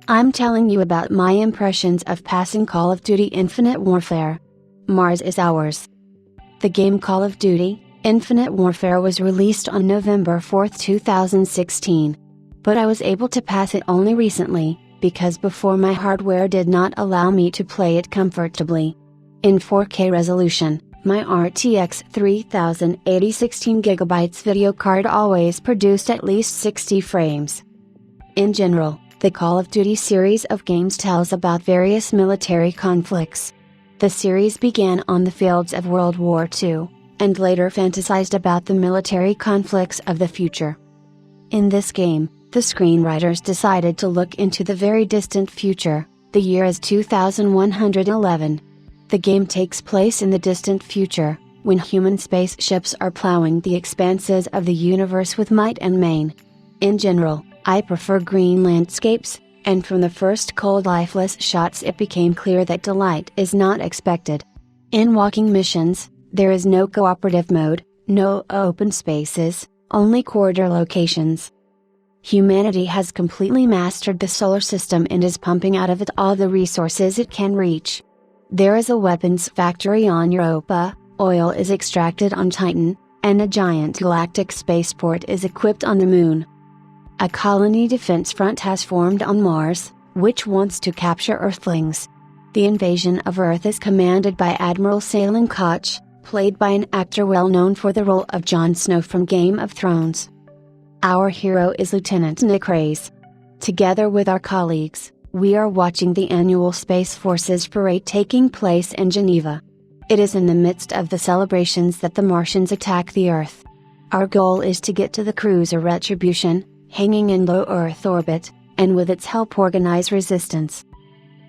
I'm telling you about my impressions of passing Call of Duty Infinite Warfare. Mars is ours. The game Call of Duty Infinite Warfare was released on November 4, 2016. But I was able to pass it only recently, because before my hardware did not allow me to play it comfortably. In 4K resolution, my RTX 3080 16GB video card always produced at least 60 frames. In general, the Call of Duty series of games tells about various military conflicts. The series began on the fields of World War II, and later fantasized about the military conflicts of the future. In this game, the screenwriters decided to look into the very distant future. The year is 2111. The game takes place in the distant future, when human spaceships are plowing the expanses of the universe with might and main. In general, I prefer green landscapes, and from the first cold lifeless shots it became clear that delight is not expected. In walking missions, there is no cooperative mode, no open spaces, only corridor locations. Humanity has completely mastered the solar system and is pumping out of it all the resources it can reach. There is a weapons factory on Europa, oil is extracted on Titan, and a giant galactic spaceport is equipped on the Moon. A colony defense front has formed on Mars, which wants to capture Earthlings. The invasion of Earth is commanded by Admiral Salem Koch, played by an actor well known for the role of Jon Snow from Game of Thrones. Our hero is Lieutenant Nick Reyes. Together with our colleagues, we are watching the annual Space Forces parade taking place in Geneva. It is in the midst of the celebrations that the Martians attack the Earth. Our goal is to get to the cruiser Retribution, hanging in low Earth orbit, and with its help organize resistance.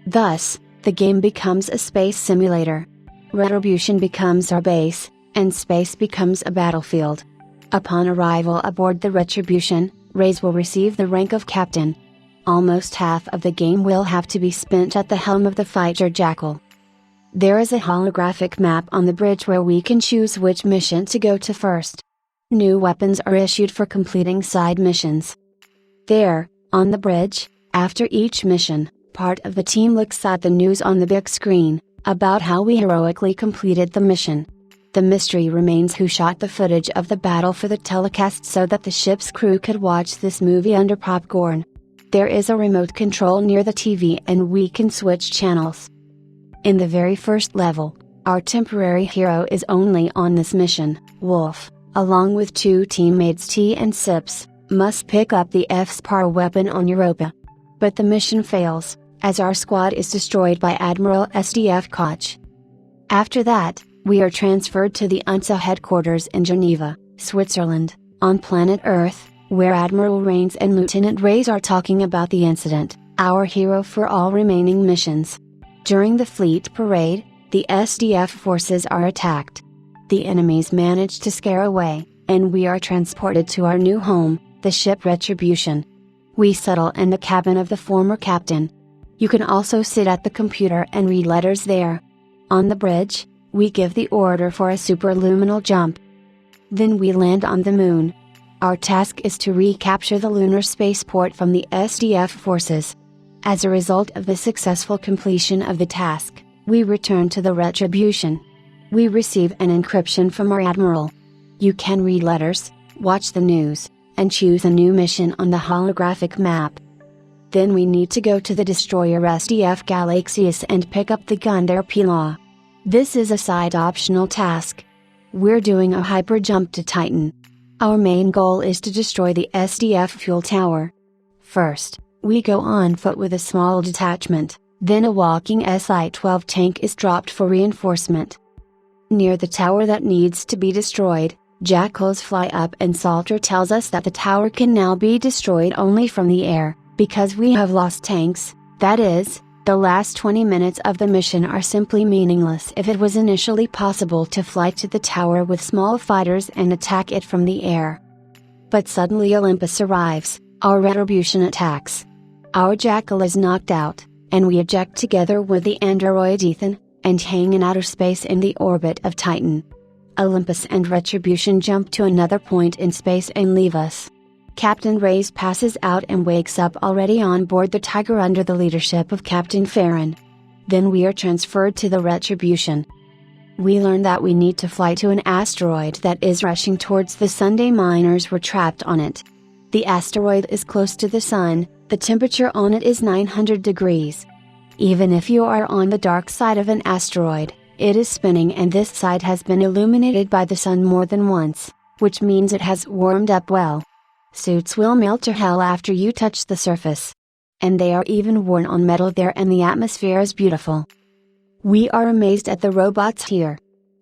Thus, the game becomes a space simulator. Retribution becomes our base, and space becomes a battlefield. Upon arrival aboard the Retribution, Reyes will receive the rank of captain. Almost half of the game will have to be spent at the helm of the fighter Jackal. There is a holographic map on the bridge where we can choose which mission to go to first. New weapons are issued for completing side missions. There, on the bridge, after each mission, part of the team looks at the news on the big screen, about how we heroically completed the mission. The mystery remains who shot the footage of the battle for the telecast so that the ship's crew could watch this movie under popcorn. There is a remote control near the TV and we can switch channels. In the very first level, our temporary hero is only on this mission. Wolf, along with two teammates T and Sips, must pick up the FSPAR weapon on Europa. But the mission fails, as our squad is destroyed by Admiral SDF Koch. After that, we are transferred to the UNSA headquarters in Geneva, Switzerland, on planet Earth, where Admiral Raines and Lieutenant Reyes are talking about the incident, our hero for all remaining missions. During the fleet parade, the SDF forces are attacked. The enemies manage to scare away, and we are transported to our new home, the ship Retribution. We settle in the cabin of the former captain. You can also sit at the computer and read letters there. On the bridge, we give the order for a superluminal jump. Then we land on the Moon. Our task is to recapture the lunar spaceport from the SDF forces. As a result of the successful completion of the task, we return to the Retribution. We receive an encryption from our admiral. You can read letters, watch the news, and choose a new mission on the holographic map. Then we need to go to the destroyer SDF Galaxius and pick up the Gundare Pilar. This is a side optional task. We're doing a hyper jump to Titan. Our main goal is to destroy the SDF fuel tower. First, we go on foot with a small detachment, then a walking SI-12 tank is dropped for reinforcement. Near the tower that needs to be destroyed, Jackals fly up and Salter tells us that the tower can now be destroyed only from the air, because we have lost tanks. That is, the last 20 minutes of the mission are simply meaningless if it was initially possible to fly to the tower with small fighters and attack it from the air. But suddenly Olympus arrives, our Retribution attacks. Our Jackal is knocked out, and we eject together with the android Ethan, and hang in outer space in the orbit of Titan. Olympus and Retribution jump to another point in space and leave us. Captain Reyes passes out and wakes up already on board the Tiger under the leadership of Captain Farron. Then we are transferred to the Retribution. We learn that we need to fly to an asteroid that is rushing towards the Sun. Miners were trapped on it. The asteroid is close to the Sun, the temperature on it is 900 degrees. Even if you are on the dark side of an asteroid, it is spinning and this side has been illuminated by the Sun more than once, which means it has warmed up well. Suits will melt to hell after you touch the surface. And they are even worn on metal there, and the atmosphere is beautiful. We are amazed at the robots here.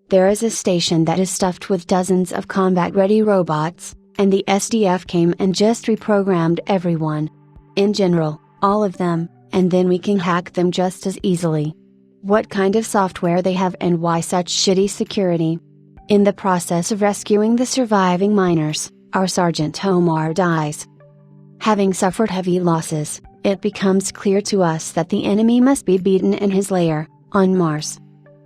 There is a station that is stuffed with dozens of combat-ready robots, and the SDF came and just reprogrammed everyone. In general, all of them, and then we can hack them just as easily. What kind of software they have and why such shitty security. In the process of rescuing the surviving miners, our Sergeant Omar dies. Having suffered heavy losses, it becomes clear to us that the enemy must be beaten in his lair, on Mars.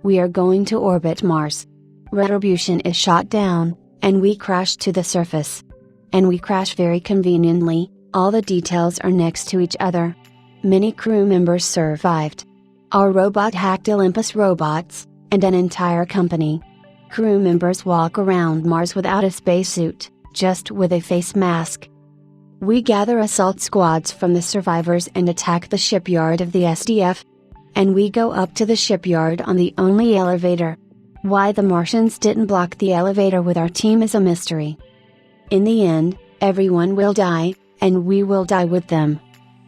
We are going to orbit Mars. Retribution is shot down, and we crash to the surface. And we crash very conveniently, all the details are next to each other. Many crew members survived. Our robot hacked Olympus Robots, and an entire company. Crew members walk around Mars without a spacesuit, just with a face mask. We gather assault squads from the survivors and attack the shipyard of the SDF. And we go up to the shipyard on the only elevator. Why the Martians didn't block the elevator with our team is a mystery. In the end, everyone will die, and we will die with them.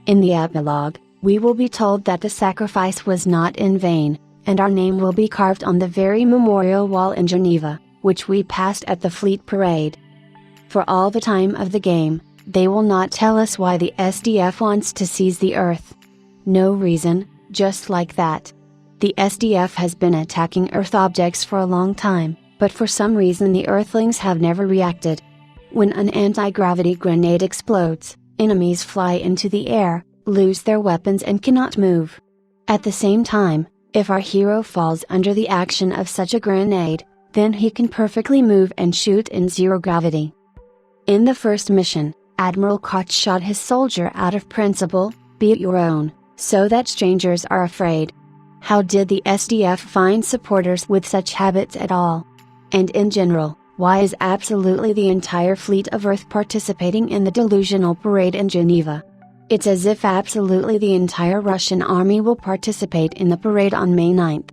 In the epilogue, we will be told that the sacrifice was not in vain, and our name will be carved on the very memorial wall in Geneva, which we passed at the Fleet Parade. For all the time of the game, they will not tell us why the SDF wants to seize the Earth. No reason, just like that. The SDF has been attacking Earth objects for a long time, but for some reason the Earthlings have never reacted. When an anti-gravity grenade explodes, enemies fly into the air, lose their weapons and cannot move. At the same time, if our hero falls under the action of such a grenade, then he can perfectly move and shoot in zero gravity. In the first mission, Admiral Koch shot his soldier out of principle, be it your own, so that strangers are afraid. How did the SDF find supporters with such habits at all? And in general, why is absolutely the entire fleet of Earth participating in the delusional parade in Geneva? It's as if absolutely the entire Russian army will participate in the parade on May 9th.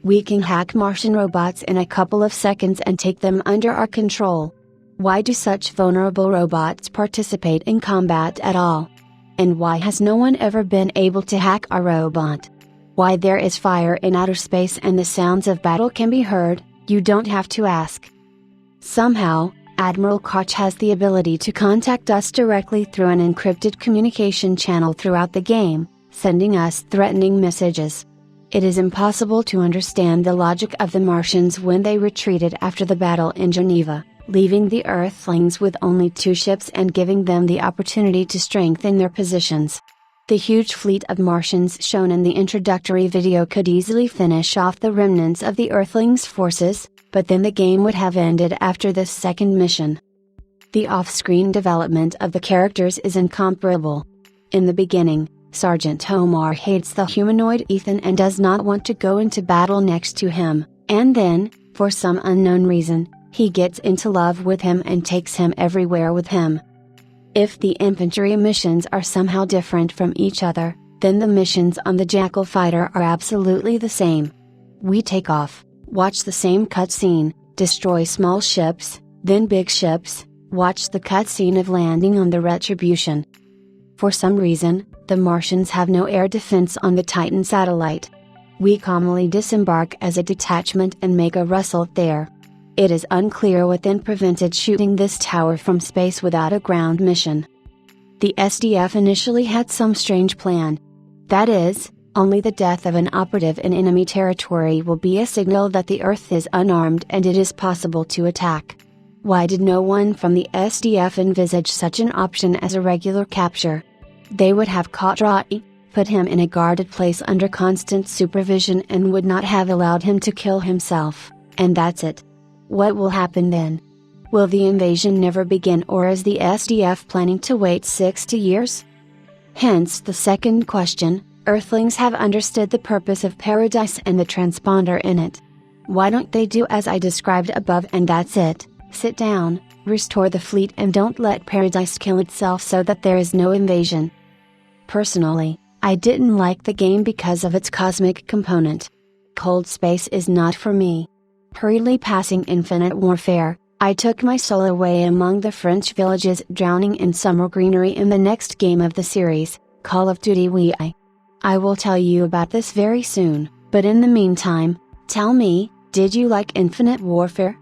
We can hack Martian robots in a couple of seconds and take them under our control. Why do such vulnerable robots participate in combat at all? And why has no one ever been able to hack our robot? Why there is fire in outer space and the sounds of battle can be heard, you don't have to ask. Somehow, Admiral Koch has the ability to contact us directly through an encrypted communication channel throughout the game, sending us threatening messages. It is impossible to understand the logic of the Martians when they retreated after the battle in Geneva, leaving the Earthlings with only 2 ships and giving them the opportunity to strengthen their positions. The huge fleet of Martians shown in the introductory video could easily finish off the remnants of the Earthlings' forces, but then the game would have ended after this second mission. The off-screen development of the characters is incomparable. In the beginning, Sergeant Omar hates the humanoid Ethan and does not want to go into battle next to him, and then, for some unknown reason, he gets into love with him and takes him everywhere with him. If the infantry missions are somehow different from each other, then the missions on the Jackal fighter are absolutely the same. We take off, watch the same cutscene, destroy small ships, then big ships, watch the cutscene of landing on the Retribution. For some reason, the Martians have no air defense on the Titan satellite. We calmly disembark as a detachment and make a rustle there. It is unclear what then prevented shooting this tower from space without a ground mission. The SDF initially had some strange plan. That is, only the death of an operative in enemy territory will be a signal that the Earth is unarmed and it is possible to attack. Why did no one from the SDF envisage such an option as a regular capture? They would have caught Rai, put him in a guarded place under constant supervision and would not have allowed him to kill himself, and that's it. What will happen then? Will the invasion never begin, or is the SDF planning to wait 60 years? Hence the second question: Earthlings have understood the purpose of Paradise and the transponder in it. Why don't they do as I described above and that's it? Sit down, restore the fleet, and don't let Paradise kill itself so that there is no invasion. Personally, I didn't like the game because of its cosmic component. Cold space is not for me. Hurriedly passing Infinite Warfare, I took my soul away among the French villages, drowning in summer greenery in the next game of the series, Call of Duty WI. I will tell you about this very soon, but in the meantime, tell me, did you like Infinite Warfare?